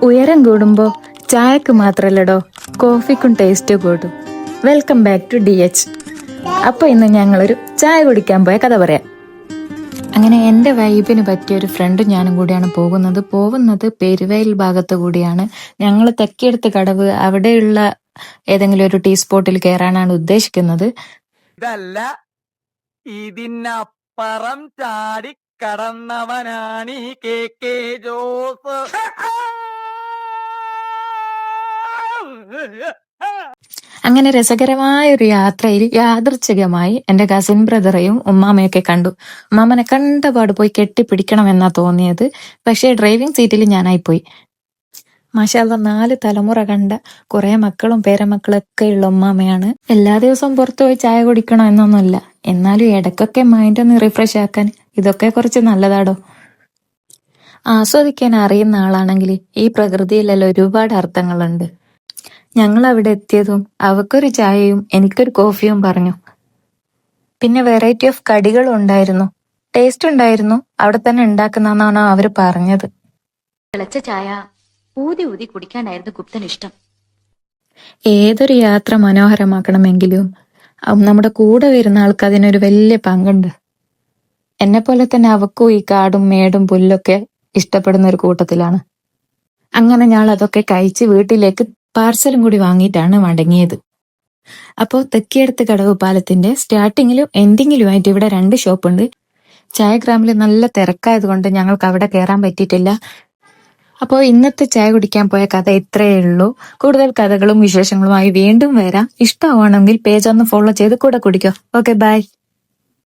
ഉയരം കൂടുമ്പോ ചായക്ക് മാത്രല്ലടോ കോഫിക്കും ടേസ്റ്റ് കൂടും. Welcome back to DH. അപ്പൊ ഇന്ന് ഞങ്ങളൊരു ചായ കുടിക്കാൻ പോയ കഥ പറയാം. അങ്ങനെ എന്റെ വൈബിന് പറ്റിയ ഒരു ഫ്രണ്ടും ഞാനും കൂടിയാണ് പോകുന്നത് പെരുവയൽ ഭാഗത്ത് കൂടിയാണ്. ഞങ്ങൾ തെക്കേടത്ത് കടവ് അവിടെയുള്ള ഏതെങ്കിലും ഒരു ടീ സ്പോട്ടിൽ കയറാനാണ് ഉദ്ദേശിക്കുന്നത്. ഇതല്ല ഇതിനപ്പുറം ചാടി കടന്നവനാണ് ഈ KK ജോസ്. അങ്ങനെ രസകരമായ ഒരു യാത്രയിൽ യാദൃച്ഛികമായി എന്റെ കസിൻ ബ്രദറെയും ഉമ്മാമയൊക്കെ കണ്ടു. ഉമ്മാമനെ കണ്ടപാട് പോയി കെട്ടിപ്പിടിക്കണമെന്നാ തോന്നിയത്. പക്ഷേ ഡ്രൈവിംഗ് സീറ്റിൽ ഞാനായിപ്പോയി. മാഷാഅല്ലാ, 4 തലമുറ കണ്ട കുറെ മക്കളും പേരമക്കളൊക്കെ ഉള്ള ഉമ്മാമയാണ്. എല്ലാ ദിവസവും പുറത്തു പോയി ചായ കുടിക്കണം എന്നൊന്നുമില്ല, എന്നാലും ഇടയ്ക്കൊക്കെ മൈൻഡ് ഒന്ന് റിഫ്രഷ് ആക്കാൻ ഇതൊക്കെ കുറച്ച് നല്ലതാടോ. ആസ്വദിക്കാൻ അറിയുന്ന ആളാണെങ്കിൽ ഈ പ്രകൃതിയിലെല്ലാം ഒരുപാട് അർത്ഥങ്ങളുണ്ട്. ഞങ്ങൾ അവിടെ എത്തിയതും അവക്കൊരു ചായയും എനിക്കൊരു കോഫിയും പറഞ്ഞു. പിന്നെ വെറൈറ്റി ഓഫ് കടികളും ഉണ്ടായിരുന്നു. ടേസ്റ്റ് ഉണ്ടായിരുന്നു. അവിടെ തന്നെ ഉണ്ടാക്കുന്നതാണ് അവര് പറഞ്ഞത്. തിളച്ച ചായ ഊതി ഊതി കുടിക്കാനായിരുന്നു ഗുപ്തന് ഇഷ്ടം. ഏതൊരു യാത്ര മനോഹരമാക്കണമെങ്കിലും നമ്മുടെ കൂടെ വരുന്ന ആൾക്ക് അതിനൊരു വലിയ പങ്കുണ്ട്. എന്നെ പോലെ തന്നെ അവക്കും ഈ കാടും മേടും പുല്ലൊക്കെ ഇഷ്ടപ്പെടുന്ന ഒരു കൂട്ടത്തിലാണ്. അങ്ങനെ ഞാൻ അതൊക്കെ കഴിച്ച് വീട്ടിലേക്ക് പാർസലും കൂടി വാങ്ങിയിട്ടാണ് മടങ്ങിയത്. അപ്പോൾ തെക്കേടത്ത് കടവ് പാലത്തിന്റെ സ്റ്റാർട്ടിങ്ങിലും എൻഡിങ്ങിലുമായിട്ട് ഇവിടെ 2 ഷോപ്പുണ്ട്. ചായഗ്രാമിൽ നല്ല തിരക്കായത് കൊണ്ട് ഞങ്ങൾക്ക് അവിടെ കയറാൻ പറ്റിയിട്ടില്ല. അപ്പോൾ ഇന്നത്തെ ചായ കുടിക്കാൻ പോയ കഥ ഇത്രയേ ഉള്ളൂ. കൂടുതൽ കഥകളും വിശേഷങ്ങളുമായി വീണ്ടും വരാം. ഇഷ്ടമാണെങ്കിൽ പേജ് ഒന്ന് ഫോളോ ചെയ്ത് കൂടെ കുടിക്കോ. Okay, by.